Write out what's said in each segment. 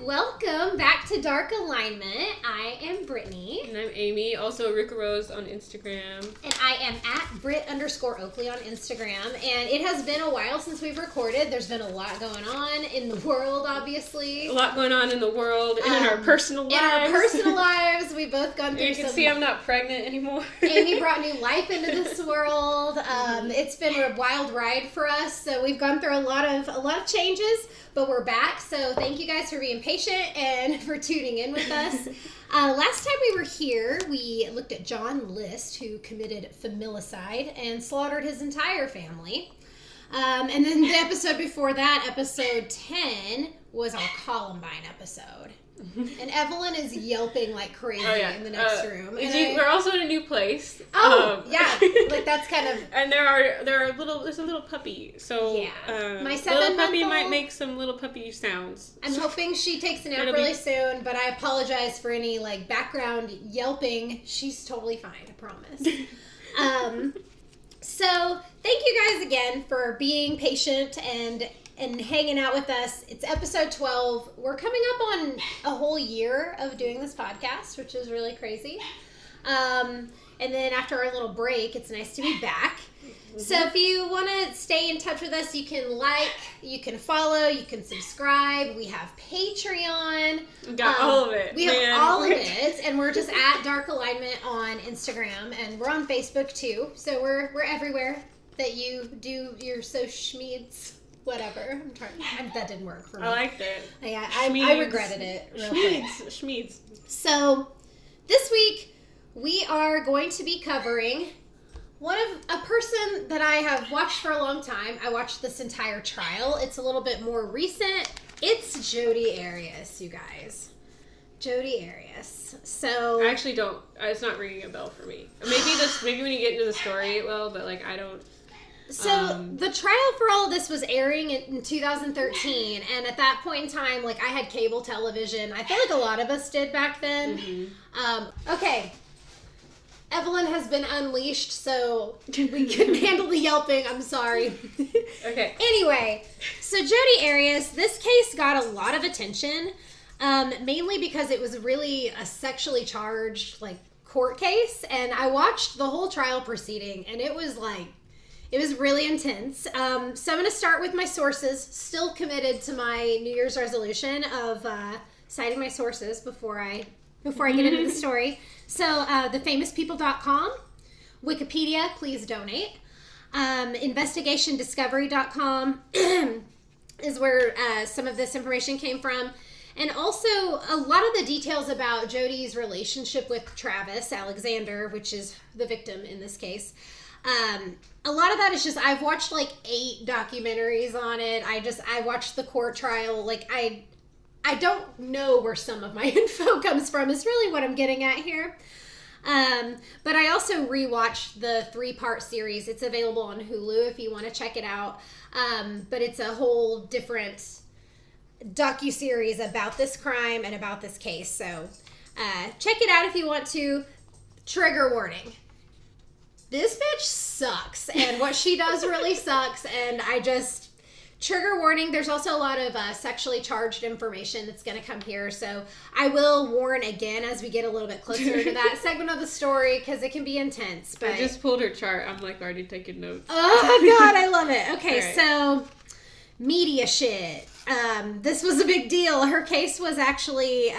welcome back to Dark Alignment. I am Brittney. And I'm Amy, also Eruca Rose on Instagram. And I am at Britt_Oakley on Instagram. And it has been a while since we've recorded. There's been a lot going on in the world, obviously. A lot going on in the world and in our personal lives. In our personal lives. We've both gone through You can see I'm not pregnant anymore. Amy brought new life into this world. It's been a wild ride for us. So we've gone through a lot of changes. But we're back, so thank you guys for being patient and for tuning in with us. Last time we were here, we looked at John List, who committed familicide and slaughtered his entire family. And then the episode before that, episode 10, was our Columbine episode. And Evelyn is yelping like crazy in the next room. And we're also in a new place. Yeah, like that's kind of. And there's a little puppy. So yeah, my 7-month-old little puppy might make some little puppy sounds. I'm hoping she takes a nap really soon, but I apologize for any like background yelping. She's totally fine, I promise. So thank you guys again for being patient and hanging out with us. It's episode 12. We're coming up on a whole year of doing this podcast, which is really crazy. And then after our little break, it's nice to be back. Mm-hmm. So if you want to stay in touch with us, you can like, you can follow, you can subscribe. We have Patreon. We got all of it. We have all of it. And we're just at Dark Alignment on Instagram. And we're on Facebook too. So we're everywhere that you do your social medias. Whatever. That didn't work for me. I liked it. Yeah, I regretted it real quick. Schmeeds. So, this week, we are going to be covering a person that I have watched for a long time. I watched this entire trial. It's a little bit more recent. It's Jody Arias, you guys. Jody Arias. So... I actually don't... It's not ringing a bell for me. Maybe when you get into the story, it will, but like, I don't... So, the trial for all of this was airing in 2013, and at that point in time, like, I had cable television. I feel like a lot of us did back then. Mm-hmm. Okay. Evelyn has been unleashed, so we couldn't handle the yelping. I'm sorry. Okay. Anyway, so Jody Arias, this case got a lot of attention, mainly because it was really a sexually charged, like, court case, and I watched the whole trial proceeding, and it was, like, it was really intense. So I'm going to start with my sources. Still committed to my New Year's resolution of citing my sources before I get into the story. So thefamouspeople.com, Wikipedia, please donate. Investigationdiscovery.com is where some of this information came from. And also a lot of the details about Jody's relationship with Travis Alexander, which is the victim in this case. A lot of that is just, I've watched like 8 documentaries on it. I watched the court trial. Like, I don't know where some of my info comes from is really what I'm getting at here. But I also rewatched the 3-part series. It's available on Hulu if you want to check it out. But it's a whole different docuseries about this crime and about this case. So, check it out if you want to. Trigger warning. This bitch sucks, and what she does really sucks, and trigger warning, there's also a lot of sexually charged information that's going to come here, so I will warn again as we get a little bit closer to that segment of the story, because it can be intense. But I just pulled her chart. I'm like already taking notes. Oh, God, I love it. Okay, right. So, media shit. This was a big deal. Her case was actually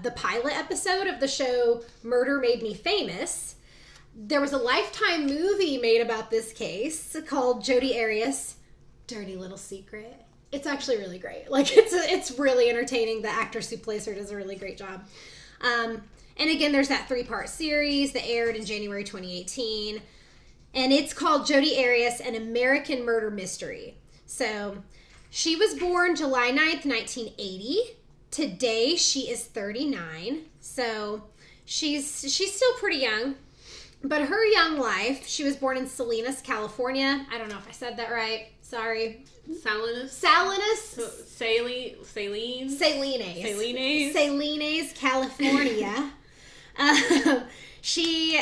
the pilot episode of the show Murder Made Me Famous. There was a Lifetime movie made about this case called Jody Arias, Dirty Little Secret. It's actually really great. Like, it's really entertaining. The actress who plays her does a really great job. And again, there's that 3-part series that aired in January 2018. And it's called Jody Arias, An American Murder Mystery. So, she was born July 9th, 1980. Today, she is 39. So, she's still pretty young. But her young life, she was born in Salinas, California. I don't know if I said that right. Sorry. Salinas, California. She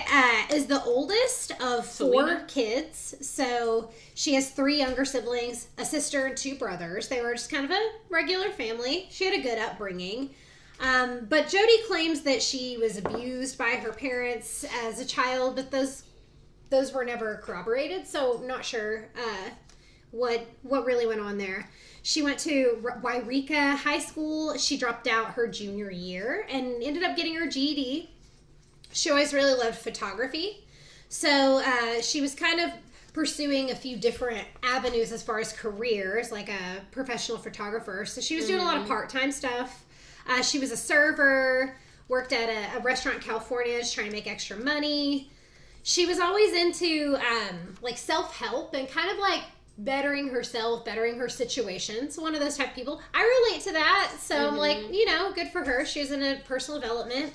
is the oldest of 4 kids. So she has 3 younger siblings, a sister and 2 brothers. They were just kind of a regular family. She had a good upbringing. But Jody claims that she was abused by her parents as a child, but those were never corroborated. So I'm not sure what really went on there. She went to Eruca High School. She dropped out her junior year and ended up getting her GED. She always really loved photography. So she was kind of pursuing a few different avenues as far as careers, like a professional photographer. So she was doing a lot of part-time stuff. She was a server, worked at a restaurant in California, just trying to make extra money. She was always into like self-help and kind of like bettering herself, bettering her situations. One of those type of people. I relate to that. So I'm like, good for her. She was in a personal development.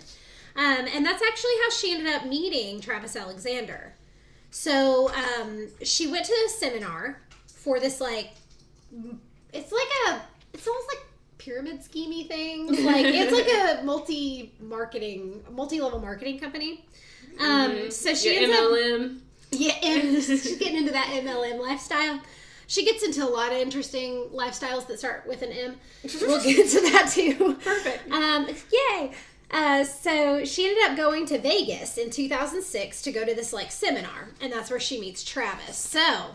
And that's actually how she ended up meeting Travis Alexander. So she went to a seminar for this it's almost like pyramid schemey thing. It's like a multi-level marketing company. So she ends MLM. She's getting into that MLM lifestyle. She gets into a lot of interesting lifestyles that start with an M. We'll get into that too. Perfect. Yay. So she ended up going to Vegas in 2006 to go to this seminar, and that's where she meets Travis. So,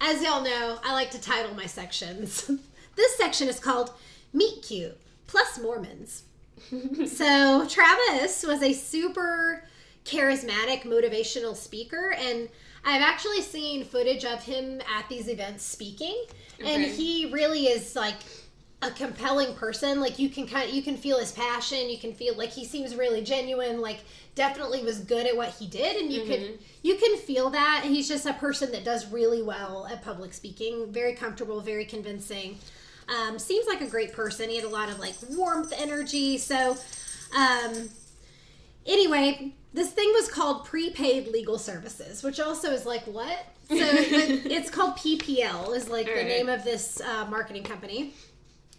as y'all know, I like to title my sections. This section is called Meet Cute plus Mormons. So Travis was a super charismatic motivational speaker, and I've actually seen footage of him at these events speaking, and he really is a compelling person. You can feel his passion. You can feel he seems really genuine. Definitely was good at what he did, and you can feel that. He's just a person that does really well at public speaking. Very comfortable, very convincing. Seems like a great person. He had a lot of warmth, energy. So, anyway, this thing was called prepaid legal services, which also is what? So it's called PPL is the name of this marketing company.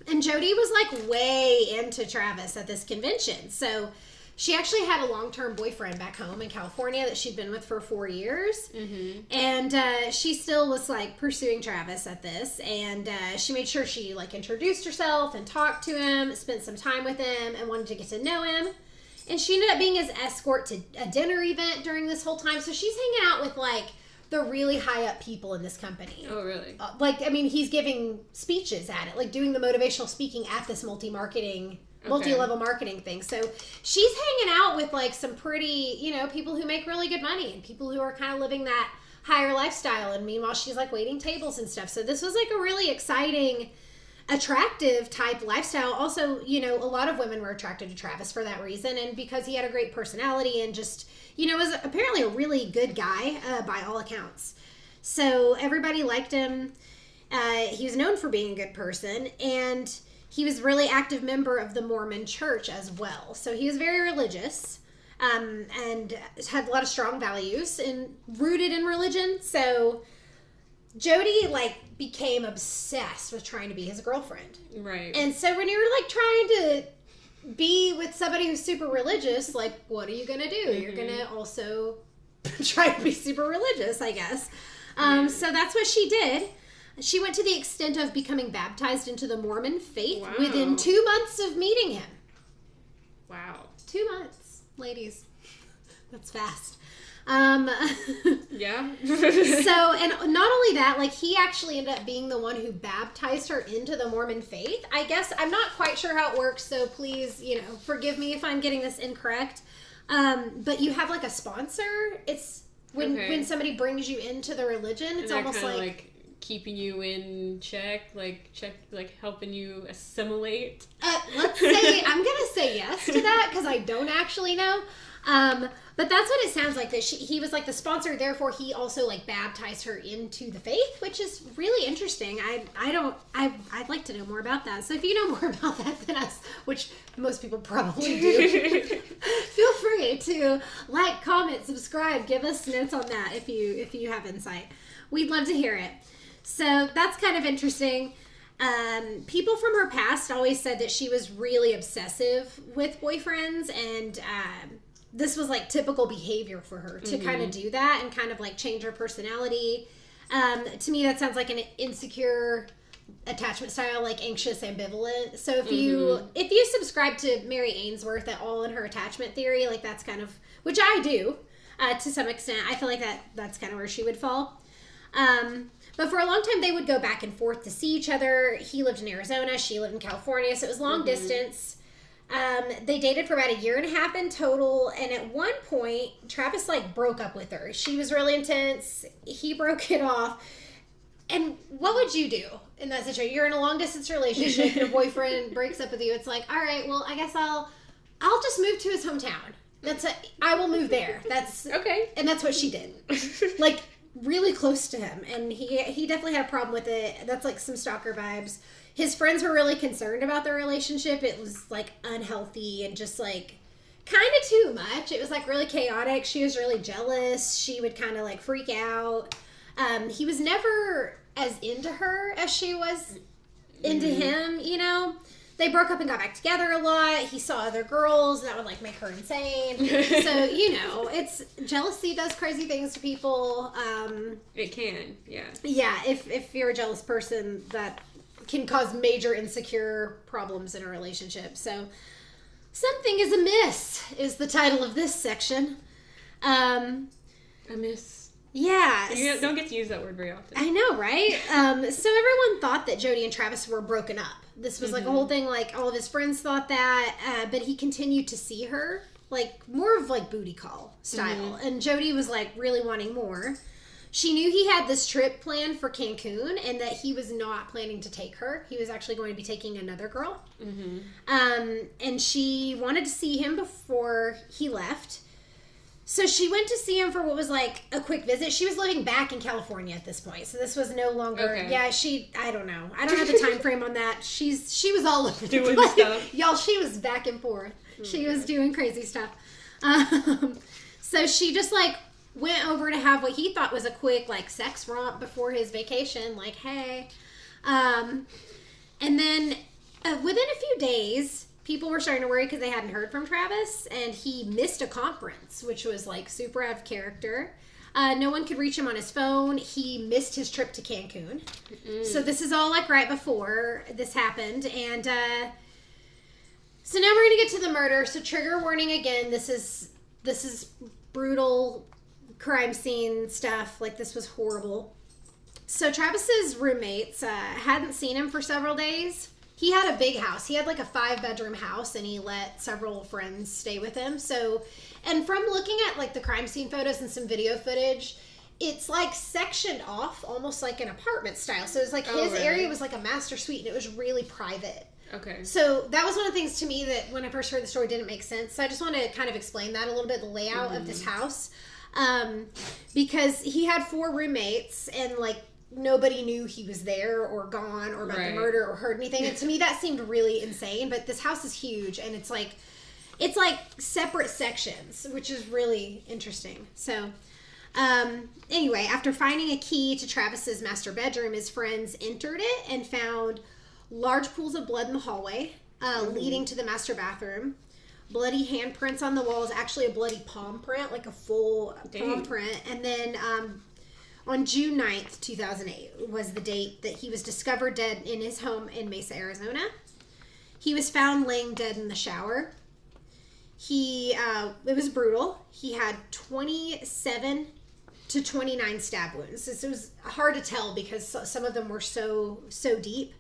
And Jody was way into Travis at this convention. So she actually had a long-term boyfriend back home in California that she'd been with for 4 years. Mm-hmm. And she still was pursuing Travis at this. And she made sure she introduced herself and talked to him, spent some time with him, and wanted to get to know him. And she ended up being his escort to a dinner event during this whole time. So she's hanging out with the really high up people in this company. Oh, really? He's giving speeches at it, doing the motivational speaking at this multi-level marketing thing. So she's hanging out with some pretty, people who make really good money and people who are kind of living that higher lifestyle. And meanwhile, she's waiting tables and stuff. So this was a really exciting, attractive type lifestyle. Also, a lot of women were attracted to Travis for that reason, and because he had a great personality and just was apparently a really good guy by all accounts. So everybody liked him. He was known for being a good person, and he was a really active member of the Mormon church as well. So he was very religious, and had a lot of strong values and rooted in religion. So Jody became obsessed with trying to be his girlfriend. Right. And so when you're trying to be with somebody who's super religious, what are you gonna do? Mm-hmm. You're gonna also try to be super religious, I guess. So that's what she did. She went to the extent of becoming baptized into the Mormon faith within 2 months of meeting him. Wow. 2 months, ladies. That's fast. Yeah. So, and not only that, he actually ended up being the one who baptized her into the Mormon faith. I guess I'm not quite sure how it works, so please, forgive me if I'm getting this incorrect. But you have a sponsor. It's when somebody brings you into the religion, it's almost keeping you in check, helping you assimilate. Let's say I'm gonna say yes to that because I don't actually know. But that's what it sounds like, that he was the sponsor, therefore he also baptized her into the faith, which is really interesting. I'd like to know more about that. So if you know more about that than us, which most people probably do, feel free to comment, subscribe, give us notes on that if you have insight. We'd love to hear it. So that's kind of interesting. People from her past always said that she was really obsessive with boyfriends and this was like typical behavior for her to kind of do that and kind of like change her personality. To me, that sounds like an insecure attachment style, like anxious, ambivalent. So if you subscribe to Mary Ainsworth at all in her attachment theory, like that's kind of, which I do to some extent, I feel like that's kind of where she would fall. But for a long time, they would go back and forth to see each other. He lived in Arizona, she lived in California, so it was long distance. They dated for about 1.5 years in total, and at one point, Travis like broke up with her. She was really intense. He broke it off. And what would you do in that situation? You're in a long distance relationship. Your boyfriend breaks up with you. It's like, all right, well, I guess I'll just move to his hometown. I will move there. That's okay. And that's what she did. Like, really close to him, and he definitely had a problem with it. That's like some stalker vibes. His friends were really concerned about their relationship. It was like unhealthy and just like kind of too much. It was like really chaotic. She was really jealous. She would kind of like freak out. He was never as into her as she was into him, you know. They broke up and got back together a lot. He saw other girls, and that would, like, make her insane. So, you know, jealousy does crazy things to people. It can, yeah. Yeah, if you're a jealous person, that can cause major insecure problems in a relationship. So, something is amiss is the title of this section. Amiss. Yeah. You don't get to use that word very often. I know, right? So everyone thought that Jody and Travis were broken up. This was like a whole thing, like all of his friends thought that, but he continued to see her, like more of like booty call style. And Jody was like really wanting more. She knew he had this trip planned for Cancun and that he was not planning to take her. He was actually going to be taking another girl. And she wanted to see him before he left. So she went to see him for what was like a quick visit. She was living back in California at this point, so this was no longer. Okay. Yeah, I don't know. I don't have the time frame on that. She was all over the place. Stuff. Y'all, she was back and forth. She was doing crazy stuff. So she just like went over to have what he thought was a quick like sex romp before his vacation. Like, hey, and then within a few days, people were starting to worry because they hadn't heard from Travis, and he missed a conference, which was like super out of character. No one could reach him on his phone. He missed his trip to Cancun. So this is all like right before this happened. And so now we're going to get to the murder. So trigger warning again. This is brutal crime scene stuff. Like, this was horrible. So Travis's roommates hadn't seen him for several days. He had a big house. He had like a 5-bedroom house, and he let several friends stay with him. So, and from looking at like the crime scene photos and some video footage, it's like sectioned off almost like an apartment style. So it's like his area was like a master suite, and it was really private. Okay. So that was one of the things to me that when I first heard the story didn't make sense. So I just want to kind of explain that a little bit, the layout of this house. Because he had 4 roommates, and like nobody knew he was there or gone or about the murder or heard anything. And to me that seemed really insane, but this house is huge, and it's like separate sections, which is really interesting. So anyway, after finding a key to Travis's master bedroom, his friends entered it and found large pools of blood in the hallway leading to the master bathroom. Bloody handprints on the walls, actually a bloody palm print, like a full palm print. And then on June 9th, 2008 was the date that he was discovered dead in his home in Mesa, Arizona. He was found laying dead in the shower. It was brutal. He had 27 to 29 stab wounds. This was hard to tell because some of them were so deep.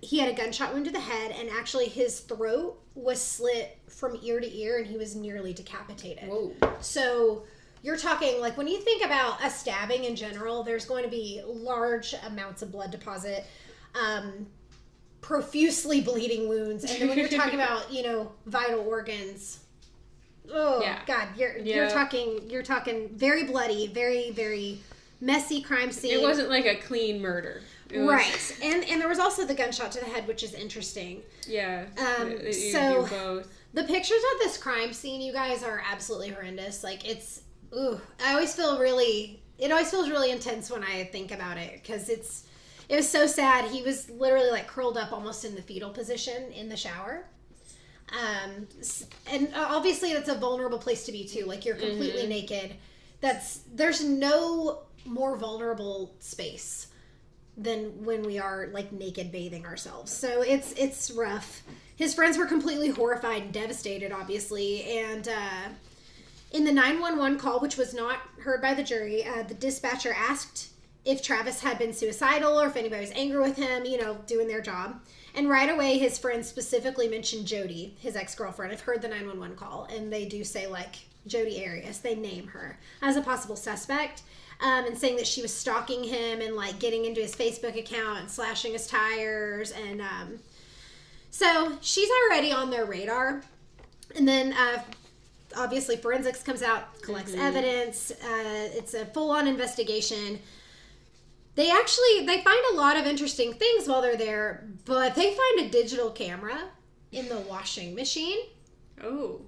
He had a gunshot wound to the head, and actually his throat was slit from ear to ear, and he was nearly decapitated. Whoa. So you're talking, like, when you think about a stabbing in general, there's going to be large amounts of blood deposit, profusely bleeding wounds, and then when you're talking about, you know, vital organs, God, you're talking very bloody, very, very messy crime scene. It wasn't like a clean murder. Right. And there was also the gunshot to the head, which is interesting. Yeah. So both. The pictures of this crime scene, you guys, are absolutely horrendous. Like, it always feels really intense when I think about it, because it was so sad. He was literally like curled up almost in the fetal position in the shower. And obviously that's a vulnerable place to be too. Like you're completely naked. There's no more vulnerable space than when we are like naked bathing ourselves. So it's rough. His friends were completely horrified and devastated, obviously. And in the 911 call, which was not heard by the jury, the dispatcher asked if Travis had been suicidal or if anybody was angry with him, you know, doing their job. And right away, his friends specifically mentioned Jody, his ex-girlfriend. I've heard the 911 call, and they do say, like, Jody Arias. They name her as a possible suspect, and saying that she was stalking him and, like, getting into his Facebook account and slashing his tires. And so she's already on their radar. And then, obviously, forensics comes out, collects evidence. It's a full-on investigation. They find a lot of interesting things while they're there, but they find a digital camera in the washing machine. Oh,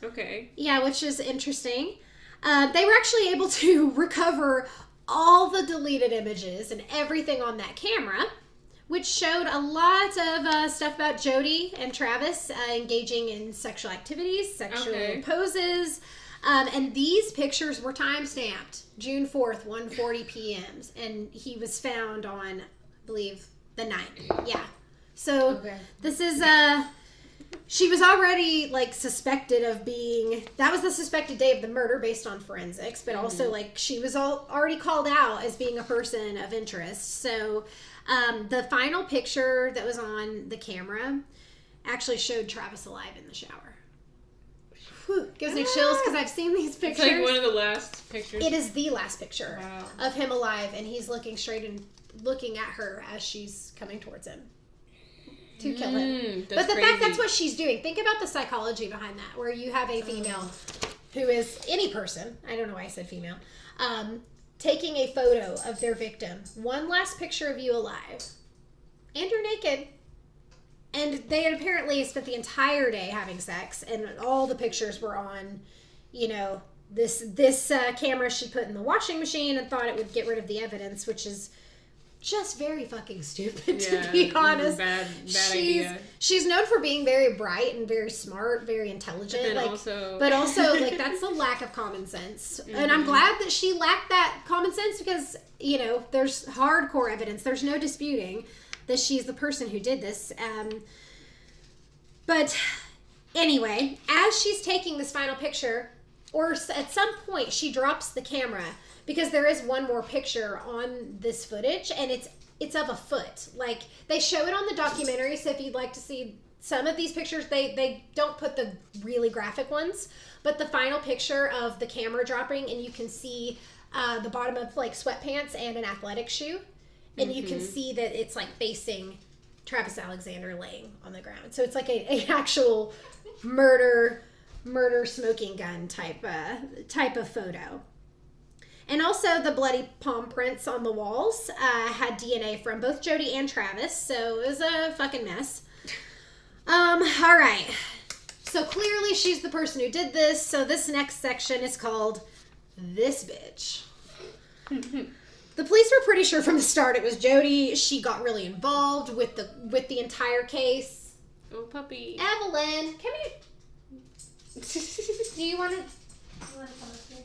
okay. Yeah, which is interesting. They were actually able to recover all the deleted images and everything on that camera, which showed a lot of stuff about Jody and Travis engaging in sexual activities, sexual poses. And these pictures were time-stamped June 4th, 1:40 p.m. And he was found on, I believe, the 9th. Yeah. So this is, she was already, like, suspected of being, that was the suspected day of the murder based on forensics, but also, like, she was already called out as being a person of interest. So the final picture that was on the camera actually showed Travis alive in the shower. Whew, gives me chills because I've seen these pictures. It's like one of the last pictures. It is the last picture of him alive, and he's looking straight and looking at her as she's coming towards him to kill him. But the fact that's what she's doing. Think about the psychology behind that, where you have a female who is any person, I don't know why I said female, taking a photo of their victim. One last picture of you alive. And you're naked. And they had apparently spent the entire day having sex, and all the pictures were on, you know, this camera she put in the washing machine and thought it would get rid of the evidence, which is just very fucking stupid, to be honest. Bad idea. She's known for being very bright and very smart, very intelligent. But also, like, that's a lack of common sense. And I'm glad that she lacked that common sense because, you know, there's hardcore evidence. There's no disputing that she's the person who did this. But anyway, as she's taking this final picture, or at some point she drops the camera, because there is one more picture on this footage, and it's of a foot. Like, they show it on the documentary, so if you'd like to see some of these pictures, they don't put the really graphic ones, but the final picture of the camera dropping, and you can see the bottom of, like, sweatpants and an athletic shoe. And you can see that it's, like, facing Travis Alexander laying on the ground. So it's like a actual murder smoking gun type of photo. And also the bloody palm prints on the walls had DNA from both Jody and Travis. So it was a fucking mess. All right. So clearly she's the person who did this. So this next section is called This Bitch. The police were pretty sure from the start it was Jody. She got really involved with the entire case. Oh, puppy. Evelyn, come here. Do you want to come up here?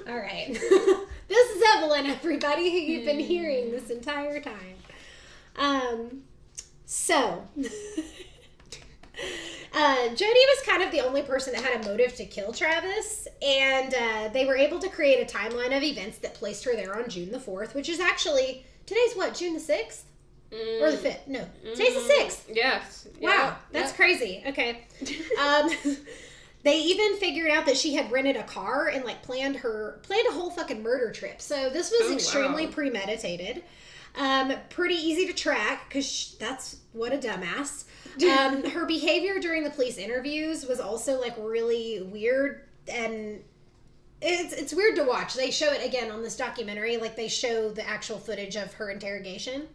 All right. This is Evelyn, everybody, who you've been hearing this entire time. So... Jody was kind of the only person that had a motive to kill Travis, and they were able to create a timeline of events that placed her there on June the 4th, which is actually, today's what, June the 6th? Or the 5th? No, today's the 6th. Yes. Wow, that's crazy. Okay. They even figured out that she had rented a car and, like, planned a whole fucking murder trip. So this was extremely premeditated. Pretty easy to track, because that's what a dumbass. Her behavior during the police interviews was also, like, really weird, and it's weird to watch. They show it again on this documentary, like, they show the actual footage of her interrogation,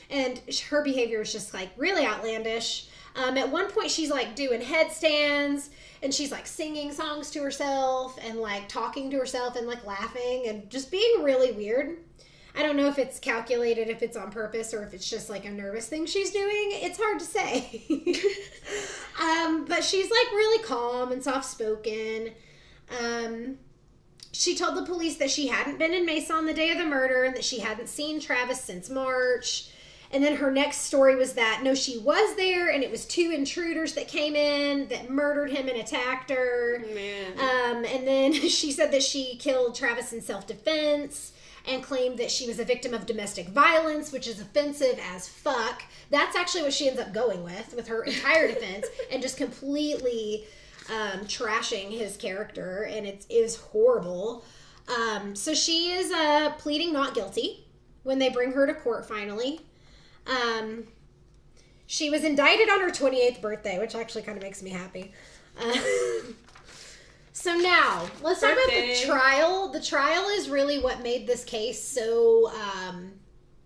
and her behavior was just, like, really outlandish. At one point she's, like, doing headstands, and she's, like, singing songs to herself and, like, talking to herself and, like, laughing and just being really weird. I don't know if it's calculated, if it's on purpose, or if it's just like a nervous thing she's doing. It's hard to say. But she's like really calm and soft-spoken. She told the police that she hadn't been in Mesa on the day of the murder and that she hadn't seen Travis since March. And then her next story was that, no, she was there, and it was 2 intruders that came in that murdered him and attacked her. Man. And then she said that she killed Travis in self-defense and claimed that she was a victim of domestic violence, which is offensive as fuck. That's actually what she ends up going with her entire defense, and just completely trashing his character, and it is horrible. So she is pleading not guilty when they bring her to court finally. She was indicted on her 28th birthday, which actually kind of makes me happy. So now, let's talk about the trial. The trial is really what made this case so,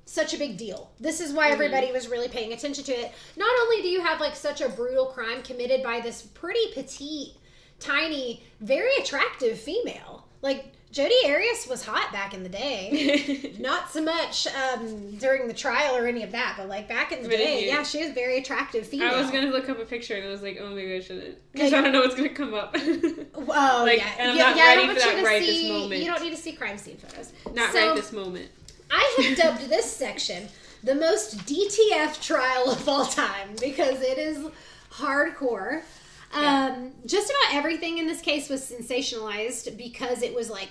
such a big deal. This is why everybody was really paying attention to it. Not only do you have, like, such a brutal crime committed by this pretty petite, tiny, very attractive female. Like, Jody Arias was hot back in the day. Not so much during the trial or any of that, but like back in the day, yeah, she was a very attractive female. I was going to look up a picture and I was like, oh, maybe I shouldn't. Because I don't know what's going to come up. Oh, like, yeah. And I'm not ready for that right this moment. You don't need to see crime scene photos. Not right this moment. I have dubbed this section the most DTF trial of all time because it is hardcore. Just about everything in this case was sensationalized because it was like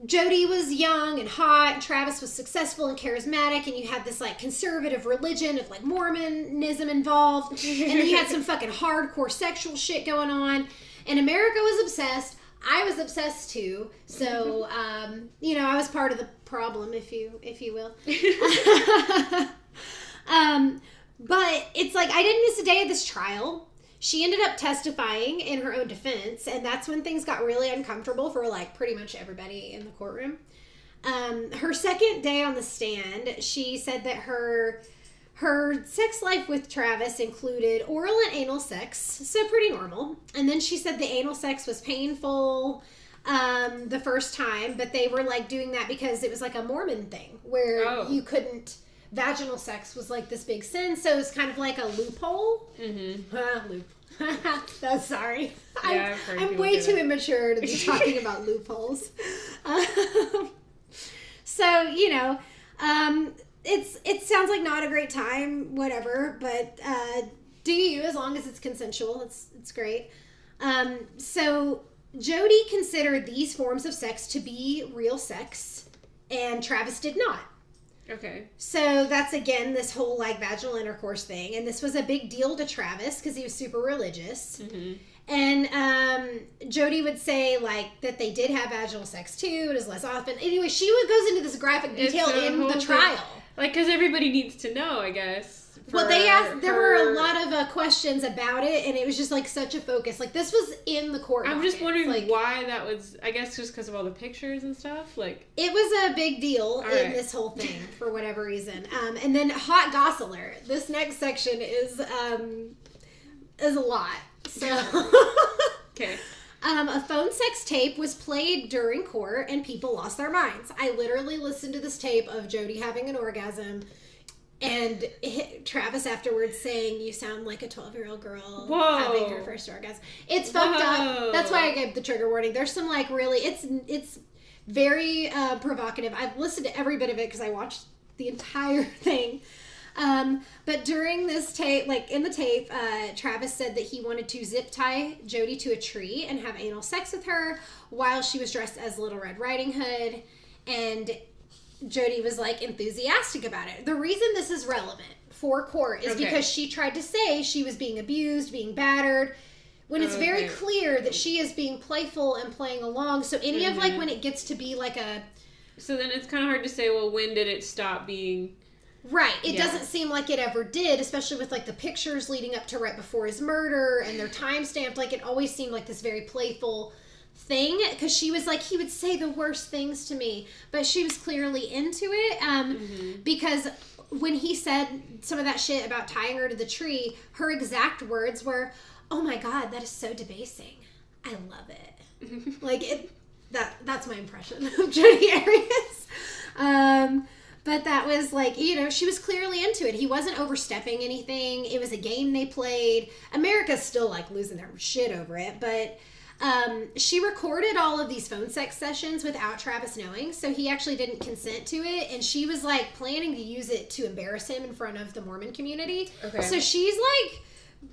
Jody was young and hot, and Travis was successful and charismatic, and you had this like conservative religion of like Mormonism involved, and then you had some fucking hardcore sexual shit going on, and America was obsessed. I was obsessed too, so you know, I was part of the problem, if you will. But it's like I didn't miss a day of this trial. She ended up testifying in her own defense, and that's when things got really uncomfortable for, like, pretty much everybody in the courtroom. Her second day on the stand, she said that her sex life with Travis included oral and anal sex, so pretty normal. And then she said the anal sex was painful the first time, but they were, like, doing that because it was, like, a Mormon thing, where you couldn't... Vaginal sex was like this big sin, so it's kind of like a loophole. Sorry. Yeah, I'm way too immature to be talking about loopholes. So, you know, it sounds like not a great time, whatever, but do you, as long as it's consensual, it's great. So Jody considered these forms of sex to be real sex, and Travis did not. Okay. So that's, again, this whole, like, vaginal intercourse thing. And this was a big deal to Travis because he was super religious. And Jody would say, like, that they did have vaginal sex, too. It was less often. Anyway, she goes into this graphic detail in the trial. Like, because everybody needs to know, I guess. Well, they asked, there were a lot of questions about it, and it was just, like, such a focus. Like, this was in the court I'm just wondering, like, why that was, I guess just because of all the pictures and stuff, like... It was a big deal in this whole thing, for whatever reason. And then Hot Gosseler. This next section is a lot. So... Okay. A phone sex tape was played during court, and people lost their minds. I literally listened to this tape of Jody having an orgasm, and Travis afterwards saying, "You sound like a 12-year-old girl having her first orgasm." It's fucked up. That's why I gave the trigger warning. There's some, like, really... It's very provocative. I've listened to every bit of it because I watched the entire thing. But during this tape, like in the tape, Travis said that he wanted to zip tie Jody to a tree and have anal sex with her while she was dressed as Little Red Riding Hood. And Jody was, like, enthusiastic about it. The reason this is relevant for court is because she tried to say she was being abused, being battered, when it's very clear that she is being playful and playing along. So any of, like, when it gets to be like a... So then it's kind of hard to say, well, when did it stop being... Right. It doesn't seem like it ever did, especially with, like, the pictures leading up to right before his murder, and they're time-stamped. Like, it always seemed like this very playful thing, because she was like, he would say the worst things to me, but she was clearly into it, because when he said some of that shit about tying her to the tree, her exact words were, "Oh my God, that is so debasing. I love it." Like, that's my impression of Jody Arias. But that was like, you know, she was clearly into it. He wasn't overstepping anything. It was a game they played. America's still like losing their shit over it, but she recorded all of these phone sex sessions without Travis knowing, so he actually didn't consent to it, and she was like planning to use it to embarrass him in front of the Mormon community. Okay. So she's like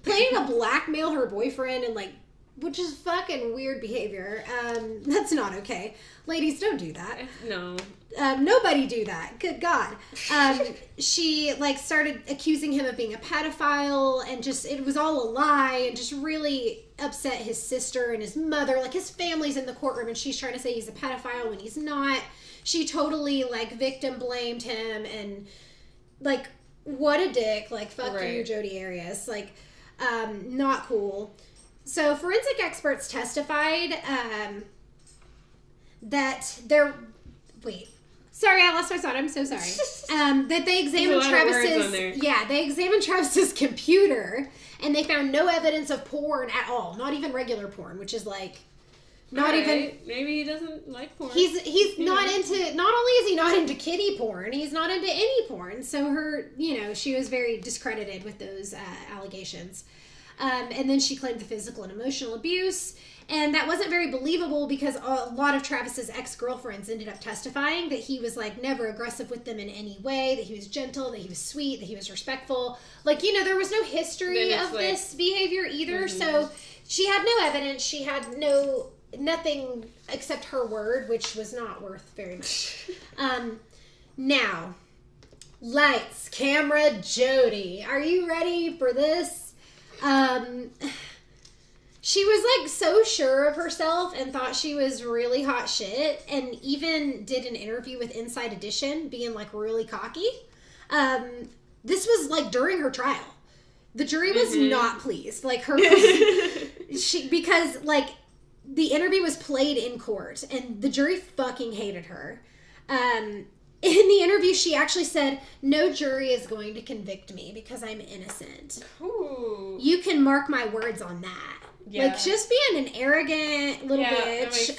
planning to blackmail her boyfriend, and like, which is fucking weird behavior. That's not okay. Ladies, don't do that. No. Nobody do that. Good God. She like started accusing him of being a pedophile, and just, it was all a lie, and just really upset his sister and his mother. Like, his family's in the courtroom and she's trying to say he's a pedophile when he's not. She totally like victim blamed him, and like, what a dick. Like, fuck you, Jody Arias. Like, not cool. So forensic experts testified that there... Wait. Sorry, I lost my thought. I'm so sorry. That they examined Travis's computer, and they found no evidence of porn at all. Not even regular porn, which is like... Maybe he doesn't like porn. He's not into... Not only is he not into kiddie porn, he's not into any porn. So her... You know, she was very discredited with those allegations. And then she claimed the physical and emotional abuse. And that wasn't very believable because a lot of Travis's ex-girlfriends ended up testifying that he was like never aggressive with them in any way, that he was gentle, that he was sweet, that he was respectful. Like, you know, there was no history of this behavior either. Mm-hmm. So she had no evidence. She had nothing except her word, which was not worth very much. Now, lights, camera, Jody. Are you ready for this? She was like so sure of herself and thought she was really hot shit, and even did an interview with Inside Edition being like really cocky. This was like during her trial. The jury was not pleased. Like because like the interview was played in court and the jury fucking hated her. In the interview, she actually said, "No jury is going to convict me because I'm innocent." Ooh. You can mark my words on that. Yeah. Like, just being an arrogant little bitch.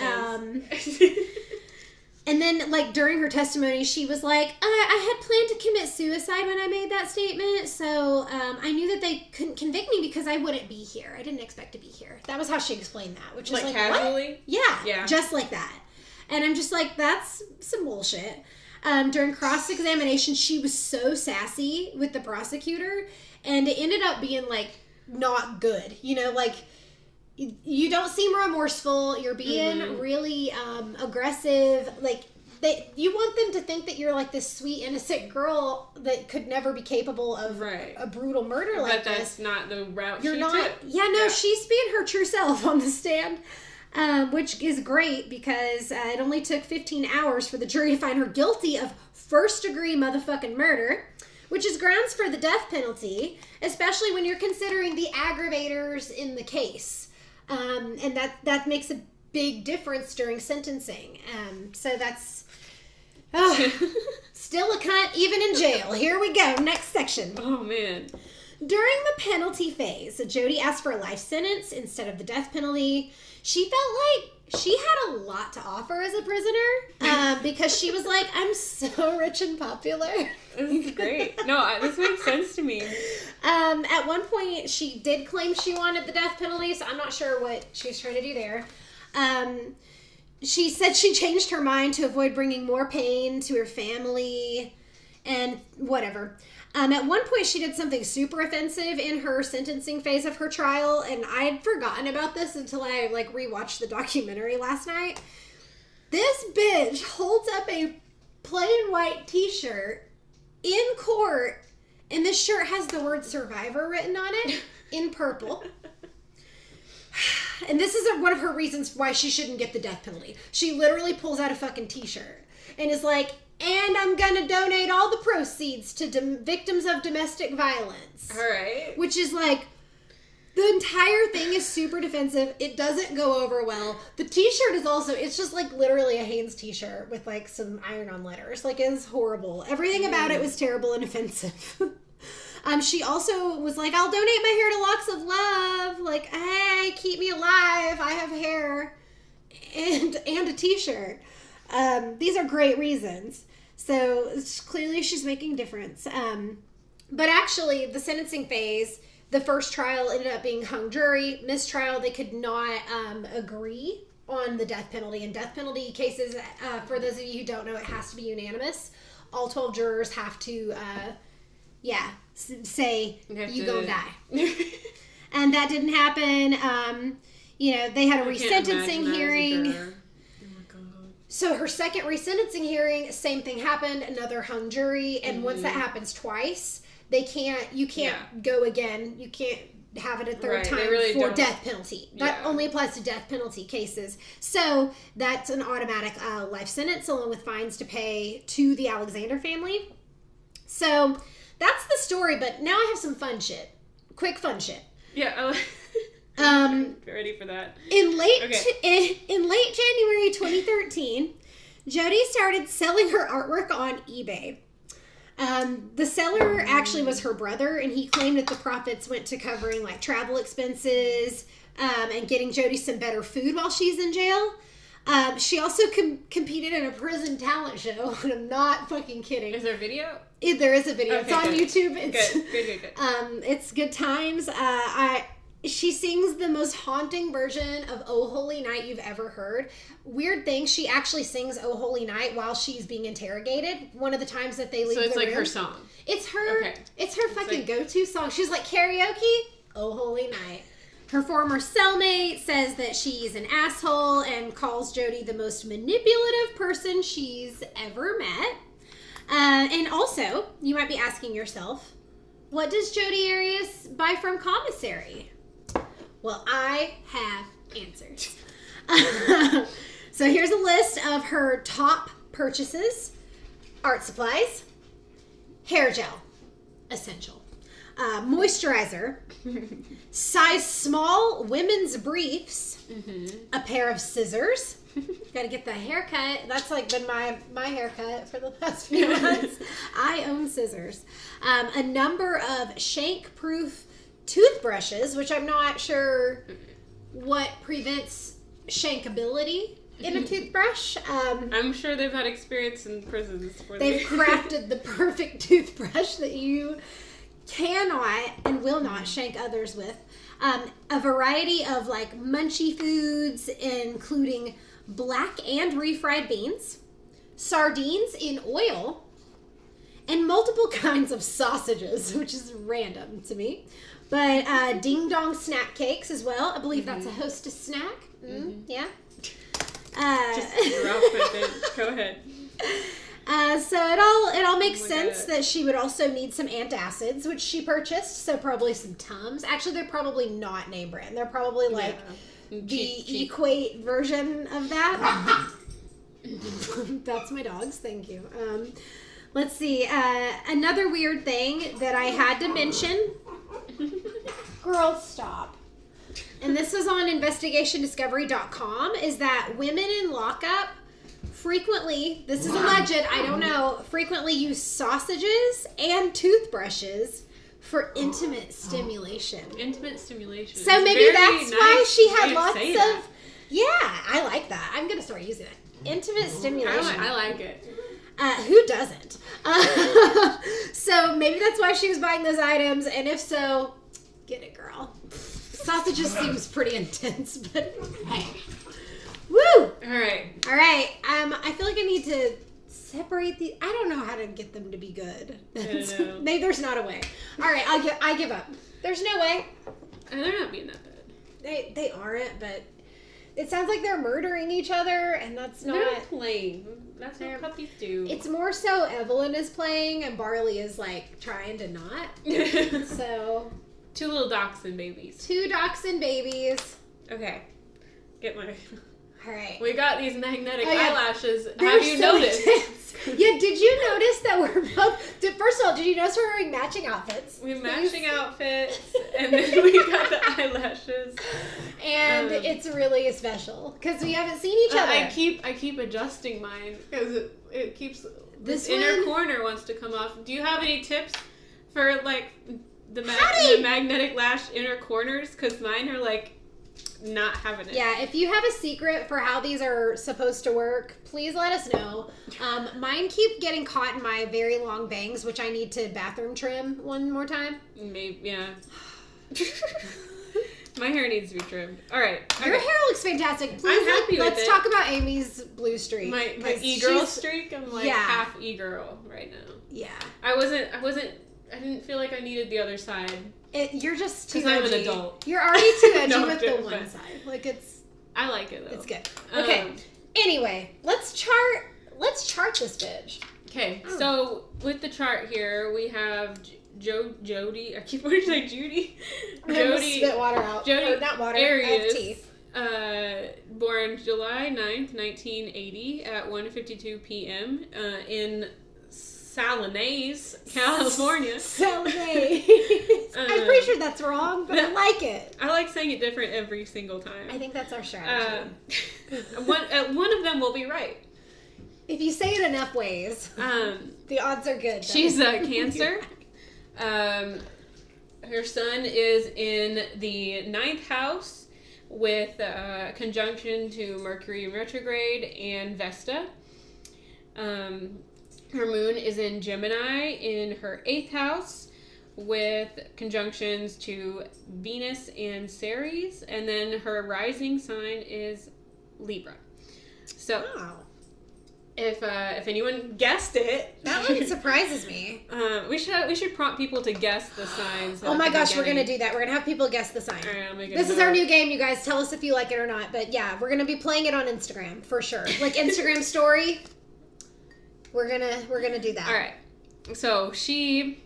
And then, like, during her testimony, she was like, I had planned to commit suicide when I made that statement, so I knew that they couldn't convict me because I wouldn't be here. I didn't expect to be here. That was how she explained that, which is like, casually? What? Yeah, just like that. And I'm just like, that's some bullshit. During cross-examination, she was so sassy with the prosecutor, and it ended up being, like, not good. You know, like, you don't seem remorseful. You're being really aggressive. Like, you want them to think that you're, like, this sweet, innocent girl that could never be capable of a brutal murder like this. But that's not the route she took. Yeah, no, she's being her true self on the stand. Which is great because it only took 15 hours for the jury to find her guilty of first-degree motherfucking murder, which is grounds for the death penalty, especially when you're considering the aggravators in the case. And that makes a big difference during sentencing. So that's still a cunt, even in jail. Here we go. Next section. Oh, man. During the penalty phase, Jody asked for a life sentence instead of the death penalty. She felt like she had a lot to offer as a prisoner because she was like, I'm so rich and popular. This is great. No, this makes sense to me. At one point, she did claim she wanted the death penalty, so I'm not sure what she was trying to do there. She said she changed her mind to avoid bringing more pain to her family and whatever. At one point, she did something super offensive in her sentencing phase of her trial, and I had forgotten about this until I, like, rewatched the documentary last night. This bitch holds up a plain white t-shirt in court, and this shirt has the word survivor written on it in purple. And this is one of her reasons why she shouldn't get the death penalty. She literally pulls out a fucking t-shirt and is like, and I'm going to donate all the proceeds to victims of domestic violence. All right. Which is like, the entire thing is super defensive. It doesn't go over well. The t-shirt is also, it's just like literally a Hanes t-shirt with like some iron-on letters. Like, it's horrible. Everything about it was terrible and offensive. She also was like, I'll donate my hair to Locks of Love. Like, hey, keep me alive. I have hair and a t-shirt. These are great reasons. So clearly she's making a difference. But actually, the sentencing phase, the first trial ended up being hung jury. Mistrial, they could not agree on the death penalty. In death penalty cases, for those of you who don't know, it has to be unanimous. All 12 jurors have to, say, you gonna die. And that didn't happen. They had a resentencing hearing. So her second resentencing hearing, same thing happened, another hung jury, and once that happens twice, you can't go again. You can't have it a third time for death penalty. That only applies to death penalty cases. So that's an automatic life sentence along with fines to pay to the Alexander family. So that's the story, but now I have some fun shit. Quick fun shit. Yeah, get ready for that. In late January 2013, Jody started selling her artwork on eBay. The seller actually was her brother, and he claimed that the profits went to covering like travel expenses and getting Jody some better food while she's in jail. She also competed in a prison talent show, and I'm not fucking kidding. Is there a video? There is a video. Okay, it's on YouTube. It's good. It's good times. She sings the most haunting version of Oh Holy Night you've ever heard. Weird thing, she actually sings Oh Holy Night while she's being interrogated. One of the times that they leave the room. So it's like her song. It's her. Okay. It's her fucking go-to song. She's like, karaoke, Oh Holy Night. Her former cellmate says that she's an asshole and calls Jody the most manipulative person she's ever met. And also, you might be asking yourself, what does Jody Arias buy from commissary? Well, I have answers. So here's a list of her top purchases. Art supplies, hair gel, essential, moisturizer, size small women's briefs, a pair of scissors. Gotta get the haircut. That's like been my haircut for the past few months. I own scissors. A number of shank-proof toothbrushes, which I'm not sure what prevents shankability in a toothbrush. I'm sure they've had experience in prisons. They've crafted the perfect toothbrush that you cannot and will not shank others with. A variety of like munchy foods, including black and refried beans, sardines in oil, and multiple kinds of sausages, which is random to me. But ding dong snack cakes as well. I believe that's a hostess snack. Yeah. Just interrupt with it. Go ahead. So it all makes sense that she would also need some antacids, which she purchased. So probably some Tums. Actually, they're probably not name brand. They're probably like the Equate version of that. That's my dog's. Thank you. Let's see. Another weird thing that I had to mention. Girl, stop. And this was on investigationdiscovery.com, is that women in lockup frequently, this is alleged, I don't know, frequently use sausages and toothbrushes for intimate stimulation. Intimate stimulation. So maybe that's why she had lots of... Yeah, I like that. I'm going to start using it. Intimate stimulation. I like it. Who doesn't? So maybe that's why she was buying those items, and if so, get it, girl. Sausages seems pretty intense, but hey. Woo! All right. I feel like I need to separate the... I don't know how to get them to be good. There's not a way. All right, I give up. There's no way. They're not being that bad. They aren't, but it sounds like they're murdering each other, and that's not... They're playing. That's what puppies do. It's more so Evelyn is playing, and Barley is, like, trying to not. So... 2 little dachshund babies. 2 dachshund babies. Okay. Get my... All right. We got these magnetic eyelashes. Have you noticed? Yeah, did you notice that we're both... First of all, did you notice we're wearing matching outfits? We have matching outfits, and then we got the eyelashes. And it's really special, because we haven't seen each other. I keep adjusting mine, because it keeps... This inner corner wants to come off. Do you have any tips for, like... The magnetic lash inner corners, because mine are like not having it. Yeah, if you have a secret for how these are supposed to work, please let us know. Mine keep getting caught in my very long bangs, which I need to bathroom trim one more time. Maybe, yeah. My hair needs to be trimmed. All right. Your hair looks fantastic. Please, I'm happy with it. Let's talk about Amy's blue streak. My e-girl streak. I'm like half e-girl right now. Yeah. I didn't feel like I needed the other side. You're just too edgy. Because I'm an adult. You're already too edgy with the one side. Like I like it though. It's good. Okay. Anyway, let's chart this bitch. Okay. So with the chart here, we have Jody. I keep wanting to say Judy. Jody. Spit water out. Jody not water. Arias. Teeth. Born July 9th, 1980 at 1:52 p.m. In Salinas, California. Salinas. I'm pretty sure that's wrong, but I like it. I like saying it different every single time. I think that's our strategy. One of them will be right. If you say it enough ways, the odds are good. Though. She's a Cancer. Her sun is in the 9th house with conjunction to Mercury retrograde and Vesta. Her moon is in Gemini in her 8th house with conjunctions to Venus and Ceres. And then her rising sign is Libra. So, if anyone guessed it... That one surprises me. We should prompt people to guess the signs. Oh my gosh, we're going to do that. We're going to have people guess the sign. All right, I'll make it this is our new game, you guys. Tell us if you like it or not. But yeah, we're going to be playing it on Instagram for sure. Like Instagram story. We're gonna do that. All right. So she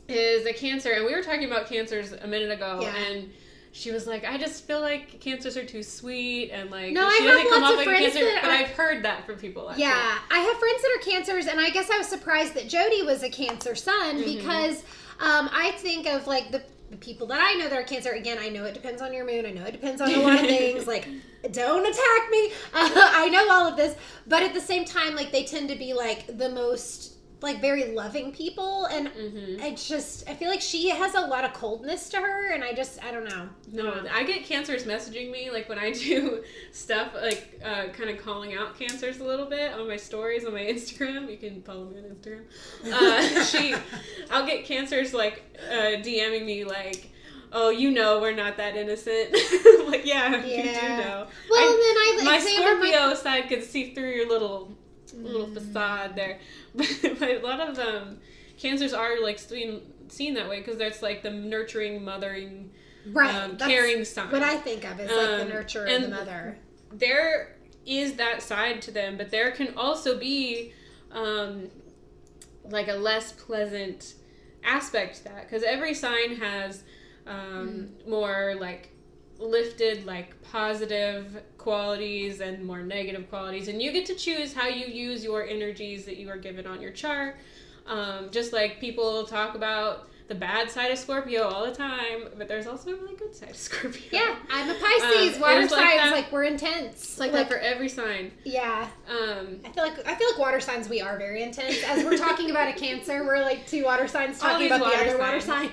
is a Cancer, and we were talking about Cancers a minute ago, and she was like, "I just feel like Cancers are too sweet, and like she doesn't come off like a Cancer." But I've heard that from people. Actually. Yeah, I have friends that are Cancers, and I guess I was surprised that Jody was a Cancer sun because I think of like the people that I know that are Cancer. Again, I know it depends on your moon. I know it depends on a lot of things. Like, don't attack me. I know all of this. But at the same time, like, they tend to be, like, the most, like, very loving people. And I feel like she has a lot of coldness to her. And I don't know. No, I get Cancers messaging me, like, when I do stuff, like, kind of calling out Cancers a little bit on my stories on my Instagram. You can follow me on Instagram. I'll get Cancers, like, DMing me, like, "Oh, we're not that innocent." Like, yeah, you do know. Well, and then my Scorpio side could see through your little facade there. But a lot of Cancers are, like, seen that way because that's, like, the nurturing, mothering, caring sign. What I think of is, like, the nurturer and the mother. There is that side to them, but there can also be, like, a less pleasant aspect to that because every sign has more like lifted, like positive qualities and more negative qualities, and you get to choose how you use your energies that you are given on your chart. Just like people talk about the bad side of Scorpio all the time, but there's also a really good side of Scorpio. Yeah, I'm a Pisces. Water signs, like, we're intense. It's like that for every sign. Yeah. I feel like water signs, we are very intense. As we're talking about a Cancer, we're like two water signs talking about the other water sign.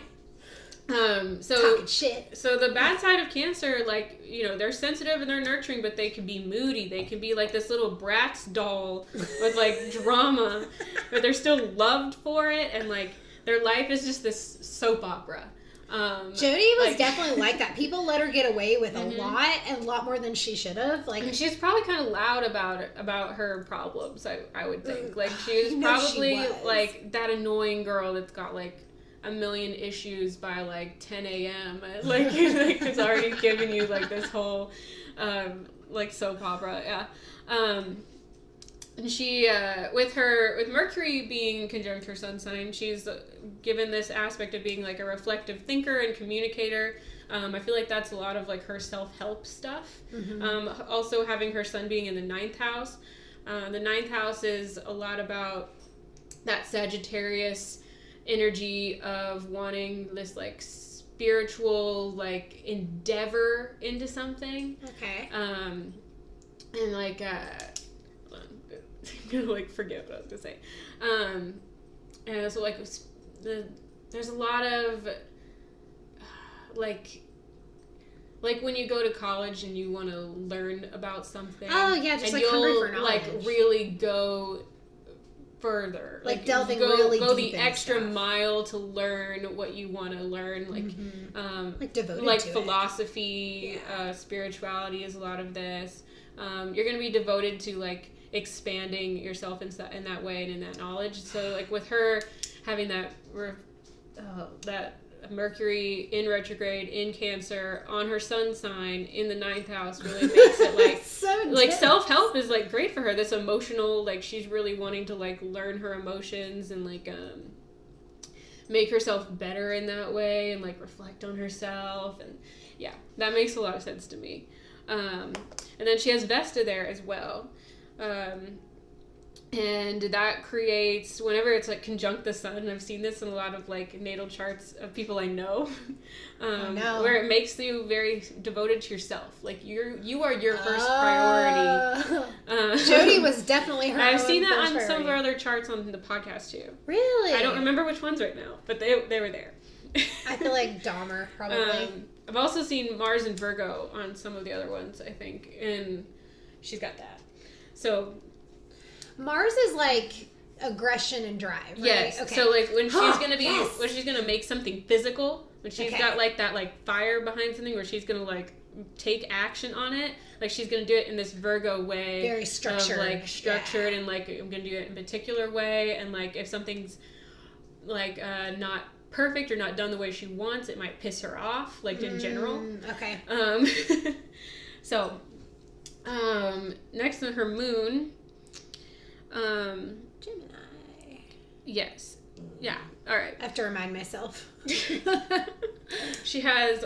Talking shit. So the bad side of Cancer, like, they're sensitive and they're nurturing, but they can be moody. They can be like this little Bratz doll with, like, drama, but they're still loved for it, and, like, their life is just this soap opera. Jody was definitely like that. People let her get away with a lot more than she should have. Like, and she's probably kind of loud about her problems. I would think, like, she was probably like that annoying girl that's got like a million issues by like 10 a.m. Like it's already given you like this whole like soap opera. Yeah. And she, with Mercury being conjunct her sun sign, she's given this aspect of being like a reflective thinker and communicator. I feel like that's a lot of like her self-help stuff. Also having her sun being in the 9th house. The 9th house is a lot about that Sagittarius energy of wanting this like spiritual like endeavor into something. Okay. And like, I'm gonna like forget what I was gonna say. And so like there's a lot of like like when you go to college and you want to learn about something. Oh yeah, just and like hungry for knowledge. Like really go further, like delving really go deep the extra mile to learn what you want to learn, like devoted like to philosophy, spirituality is a lot of this. You're gonna be devoted to like expanding yourself in that way and in that knowledge. So like with her having that Mercury in retrograde in Cancer on her sun sign in the 9th house really makes it like so like self-help is like great for her. This emotional, like she's really wanting to like learn her emotions and like make herself better in that way and like reflect on herself, and yeah, that makes a lot of sense to me. And then she has Vesta there as well. And that creates, whenever it's like conjunct the sun, and I've seen this in a lot of like natal charts of people I know, where it makes you very devoted to yourself. Like you are your first priority. Jody was definitely her. I've seen that on priority. Some of our other charts on the podcast too. Really? I don't remember which ones right now, but they were there. I feel like Dahmer probably. I've also seen Mars and Virgo on some of the other ones, I think, and she's got that. So Mars is like aggression and drive, right? Yes. Okay. So like when she's gonna be when she's gonna make something physical, when she's got like that like fire behind something where she's gonna like take action on it, like she's gonna do it in this Virgo way, very structured, like structured, and like I'm gonna do it in a particular way, and like if something's like not perfect or not done the way she wants, it might piss her off, like in general. Okay. So next to her moon. Gemini. Yes. Yeah. All right. I have to remind myself. She has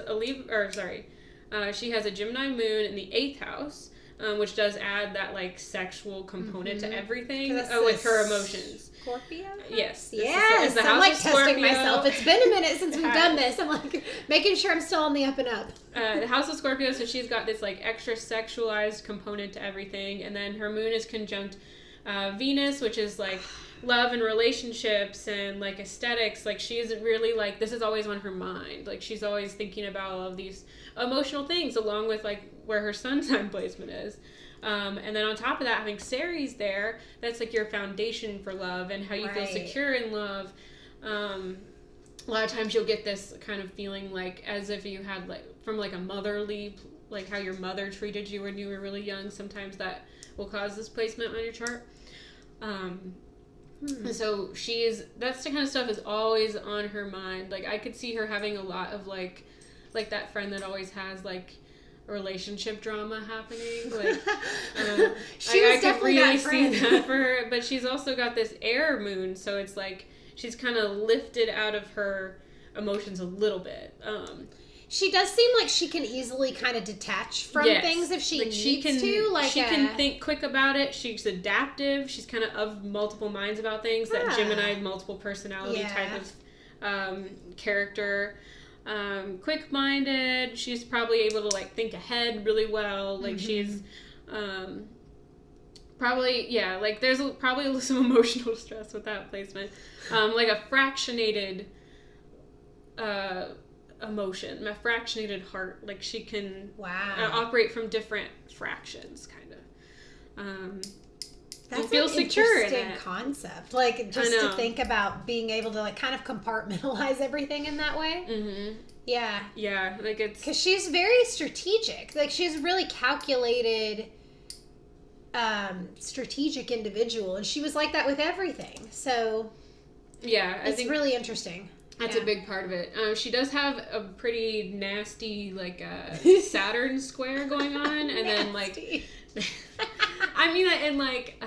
she has a Gemini moon in the 8th house, which does add that like sexual component to everything with her emotions. Scorpio? Yes. Yes. I'm like testing myself. It's been a minute since we've done this. I'm like making sure I'm still on the up and up. The house of Scorpio, so she's got this like extra sexualized component to everything, and then her moon is conjunct Venus, which is like love and relationships and like aesthetics. Like she isn't really like, this is always on her mind. Like she's always thinking about all of these emotional things, along with like where her sun sign placement is. And then on top of that, having Ceres there, that's like your foundation for love and how you feel secure in love. A lot of times you'll get this kind of feeling like as if you had like from like a motherly, like how your mother treated you when you were really young. Sometimes that will cause this placement on your chart. So that's the kind of stuff is always on her mind. Like I could see her having a lot of like that friend that always has like a relationship drama happening. Like I could really see that for her. But she's also got this air moon, so it's like she's kind of lifted out of her emotions a little bit. She does seem like she can easily kind of detach from things if she needs to. Like she can think quick about it. She's adaptive. She's kind of multiple minds about things. That Gemini multiple personality type of character. Quick-minded. She's probably able to like think ahead really well. Like she's probably like there's probably some emotional stress with that placement. Like a fractionated emotion, a fractionated heart. Like she can operate from different fractions, kind of. That's feel an secure interesting concept. Like just to think about being able to like kind of compartmentalize everything in that way. Mm-hmm. Yeah. Yeah, like it's because she's very strategic. Like she's a really calculated, strategic individual, and she was like that with everything. So yeah, it's really interesting. That's a big part of it. She does have a pretty nasty, like, Saturn square going on. And then, like, I mean, and, like,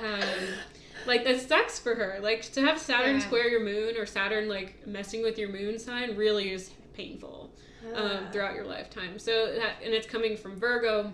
that sucks for her. Like, to have Saturn square your moon or Saturn, like, messing with your moon sign really is painful throughout your lifetime. So, and it's coming from Virgo.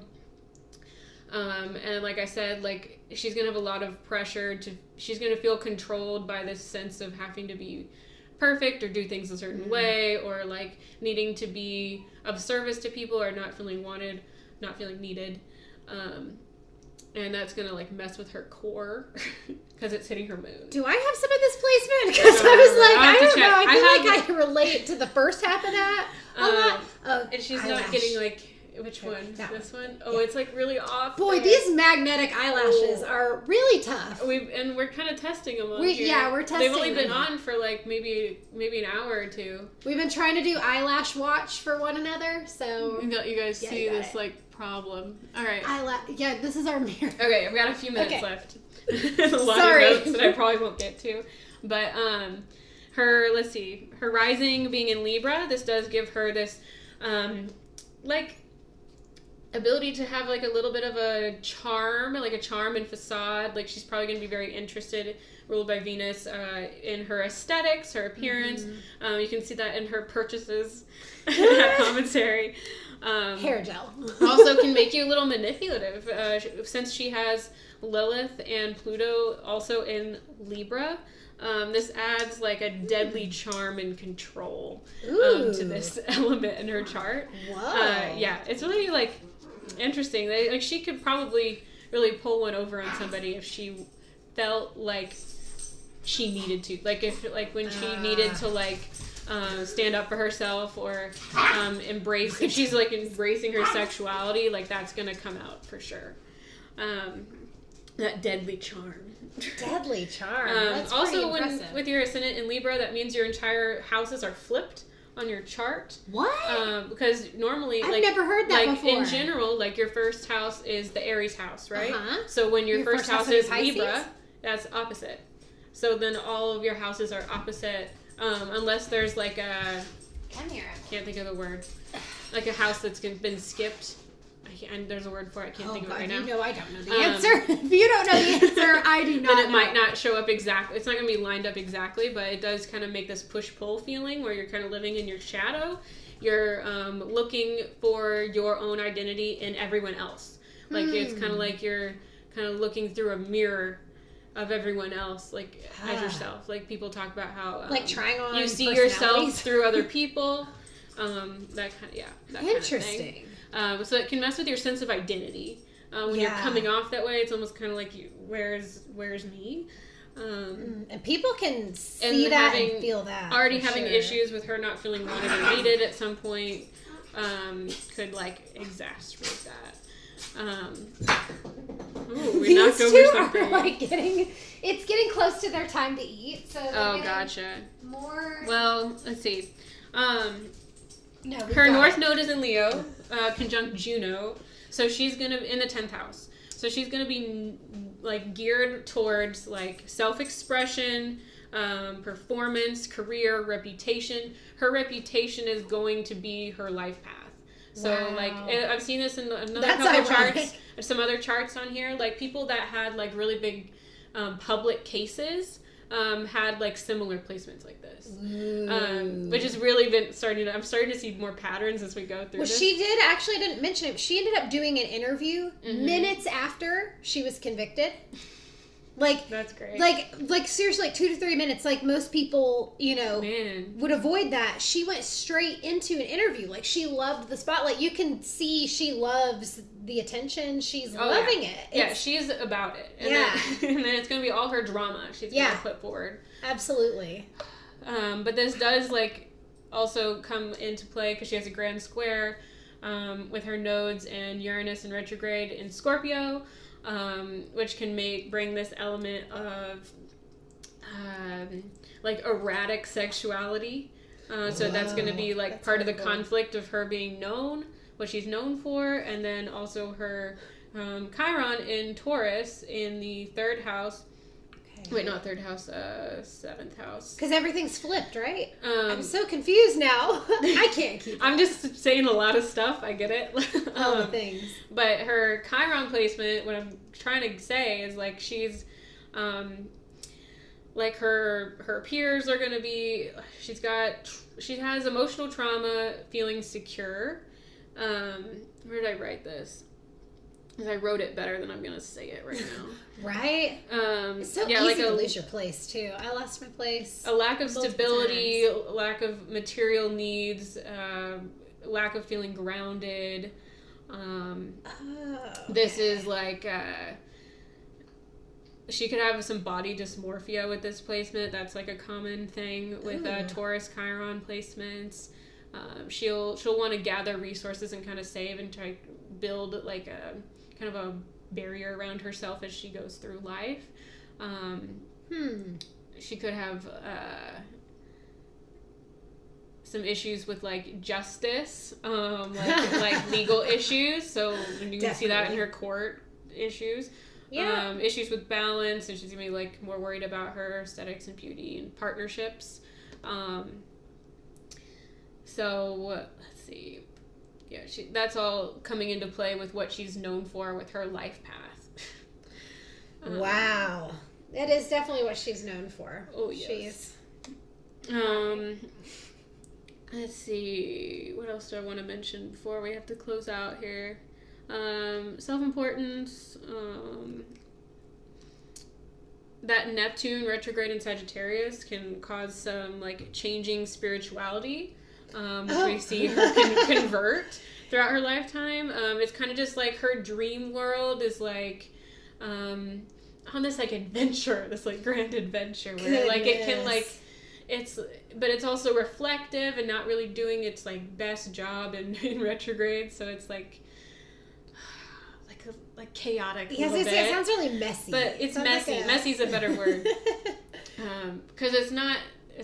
And like I said, like, she's going to have a lot of pressure she's going to feel controlled by this sense of having to be perfect or do things a certain way, or like needing to be of service to people, or not feeling wanted, not feeling needed, and that's gonna like mess with her core because it's hitting her moon. Do I have some of this placement? Because I was like, I don't know. I feel like I relate to the first half of that a lot. And she's not getting like Which one? That This one? Oh, it's like really off. Boy, these magnetic eyelashes are really tough. We're kind of testing them. Here. Yeah, we're testing. They've only been on for like maybe an hour or two. We've been trying to do eyelash watch for one another, so you guys see this like problem. All right. Yeah, this is our mirror. Okay, I've got a few minutes left. A lot Sorry. of notes that I probably won't get to, but her rising being in Libra. This does give her this like ability to have like a little bit of a charm and facade. Like she's probably going to be very interested, ruled by Venus, in her aesthetics, her appearance. You can see that in her purchases. Commentary. Hair gel. Also can make you a little manipulative, since she has Lilith and Pluto also in Libra. This adds like a deadly charm and control to this element in her chart. Whoa. Yeah, it's really like interesting. She could probably really pull one over on somebody if she felt like she needed to. Like when she needed to stand up for herself or embrace. If she's like embracing her sexuality, like that's gonna come out for sure. That deadly charm. Deadly charm. That's also, with your ascendant in Libra, that means your entire houses are flipped on your chart. What? Because normally, I've never heard that before. In general, like your first house is the Aries house, right? So when your first house is is Libra, that's opposite. So then all of your houses are opposite, unless there's like a... Can't think of the word. Like a house that's been skipped. And there's a word for it. I can't think of it right now. You know I don't know the answer. If you don't know the answer, I do not Then it might not show up exactly. It's not going to be lined up exactly, but it does kind of make this push-pull feeling where you're kind of living in your shadow. You're looking for your own identity in everyone else. Like it's kind of like you're kind of looking through a mirror of everyone else, like as yourself. Like people talk about how like trying on you see yourself through other people. That kind of thing. So it can mess with your sense of identity. When you're coming off that way, it's almost kind of like, where's me? And people can see that and feel that. Already having issues with her not feeling wanted or needed at some point could like exacerbate that. We knocked over something. Are like it's getting close to their time to eat. So gotcha. More. Well, let's see. Her North Node is in Leo, conjunct Juno, so she's gonna in the 10th house. So she's gonna be like geared towards like self-expression, performance, career, reputation. Her reputation is going to be her life path. So like I've seen this in another couple charts, some other charts on here. Like people that had like really big public cases. Had like similar placements like this, which has really been I'm starting to see more patterns as we go through. Well, this. she did actually. I didn't mention it. She ended up doing an interview minutes after she was convicted. Like that's great. Like seriously, like 2 to 3 minutes. Like most people, would avoid that. She went straight into an interview. Like she loved the spotlight. You can see she loves the attention. She's loving it. She's about it. And then it's going to be all her drama she's going to put forward. Absolutely. But this does like also come into play because she has a grand square with her nodes and Uranus in retrograde in Scorpio. Which can bring this element of like erratic sexuality. So that's going to be like part of the conflict of her being known, what she's known for, and then also her Chiron in Taurus in the 3rd house. Wait, not 3rd house, 7th house. Because everything's flipped, right? I'm so confused now. I can't keep I'm just saying a lot of stuff. I get it. All the things. But her Chiron placement, what I'm trying to say is like she's, like her peers are going to be, she has emotional trauma, feeling secure. Where did I write this? Because I wrote it better than I'm going to say it right now. Right? It's so easy to lose your place, too. I lost my place. A lack of stability, lack of material needs, lack of feeling grounded. This is like... she could have some body dysmorphia with this placement. That's like a common thing with Taurus Chiron placements. She'll want to gather resources and kind of save and try to build like a kind of a barrier around herself as she goes through life. She could have some issues with like justice, like legal issues. So you can see that in her court issues. Yeah. Issues with balance, and she's gonna be like more worried about her aesthetics and beauty and partnerships. So let's see. Yeah, that's all coming into play with what she's known for with her life path. Wow. That is definitely what she's known for. Oh, yes. Let's see. What else do I want to mention before we have to close out here? Self-importance. That Neptune retrograde in Sagittarius can cause some like changing spirituality, which we see her convert throughout her lifetime. It's kind of just like her dream world is like on this like adventure, this like grand adventure where like it can like but it's also reflective and not really doing its like best job in retrograde, so it's like chaotic. Yes, it sounds really messy. But it's messy. Messy's a better word. Because it's not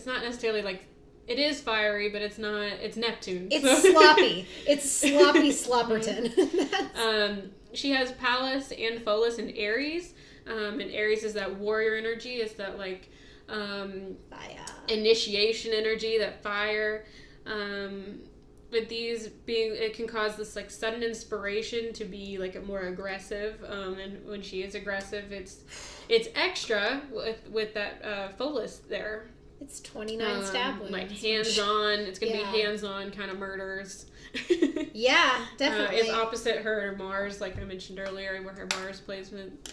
necessarily like, it is fiery, but it's not. It's Neptune. It's sloppy. It's sloppy slopperton. She has Pallas and Pholus in Aries. And Aries is that warrior energy. It's that like fire. Initiation energy, that fire. With these being, it can cause this like sudden inspiration to be like a more aggressive. And when she is aggressive, it's extra with that Pholus there. It's 29 stab wounds. Like hands-on. It's going to be hands-on kind of murders. Yeah, definitely. It's opposite her Mars, like I mentioned earlier, where her Mars placement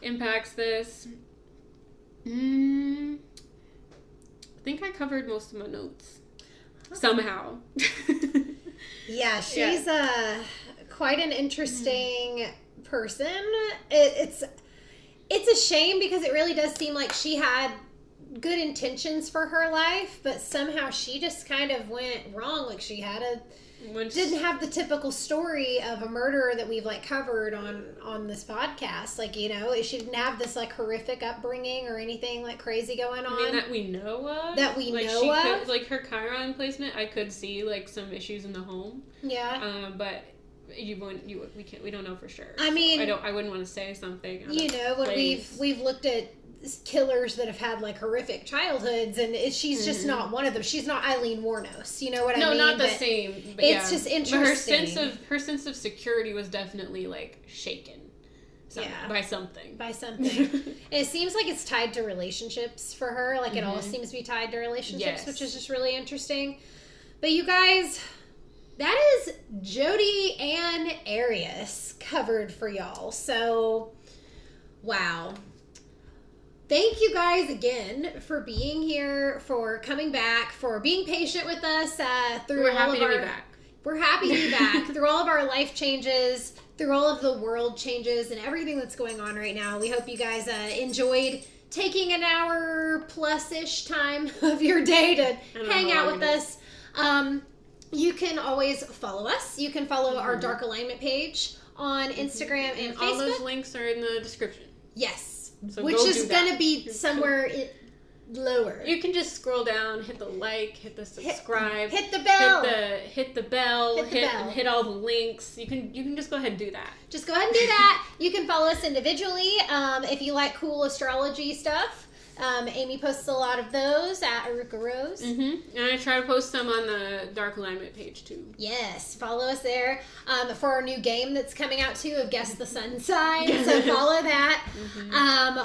impacts this. I think I covered most of my notes. Somehow. Yeah, she's quite an interesting person. It's a shame because it really does seem like she had good intentions for her life, but somehow she just kind of went wrong. Like she didn't have the typical story of a murderer that we've like covered on this podcast. Like, you know, she didn't have this like horrific upbringing or anything like crazy going on. I mean, that we know of. Like her Chiron placement, I could see like some issues in the home. Yeah. But we don't know for sure. I mean, I wouldn't want to say something. You know, when we've looked at killers that have had like horrific childhoods, and she's just not one of them. She's not Eileen Wuornos. You know what I mean? No, not the same. But it's just interesting. But her sense of security was definitely like shaken. By something. It seems like it's tied to relationships for her. Like it all seems to be tied to relationships, which is just really interesting. But you guys, that is Jody Arias covered for y'all. So, wow. Thank you guys again for being here, for coming back, for being patient with us through We're happy to be back. We're happy to be back through all of our life changes, through all of the world changes and everything that's going on right now. We hope you guys enjoyed taking an hour plus-ish time of your day to hang out with us. You can always follow us. You can follow our Dark Alignment page on Instagram and Facebook. All those links are in the description. Yes. So which is going to be somewhere lower. You can just scroll down, hit the like, hit the subscribe, hit the bell, hit the bell, hit all the links. You can just go ahead and do that. Just go ahead and do that. You can follow us individually if you like cool astrology stuff. Amy posts a lot of those at Eruca Rose. And I try to post some on the Dark Alignment page too. Yes, follow us there for our new game that's coming out too of Guess the Sun Sign. So follow that.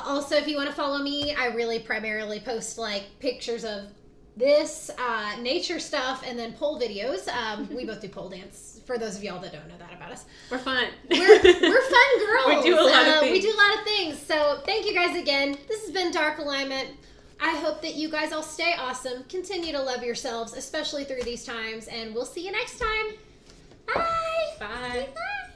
Also, if you want to follow me, I really primarily post like pictures of this nature stuff and then pole videos. We both do pole dance. For those of y'all that don't know that about us, we're fun. We're fun girls. We do a lot of things. We do a lot of things. So thank you guys again. This has been Dark Alignment. I hope that you guys all stay awesome. Continue to love yourselves, especially through these times. And we'll see you next time. Bye. Bye. Bye.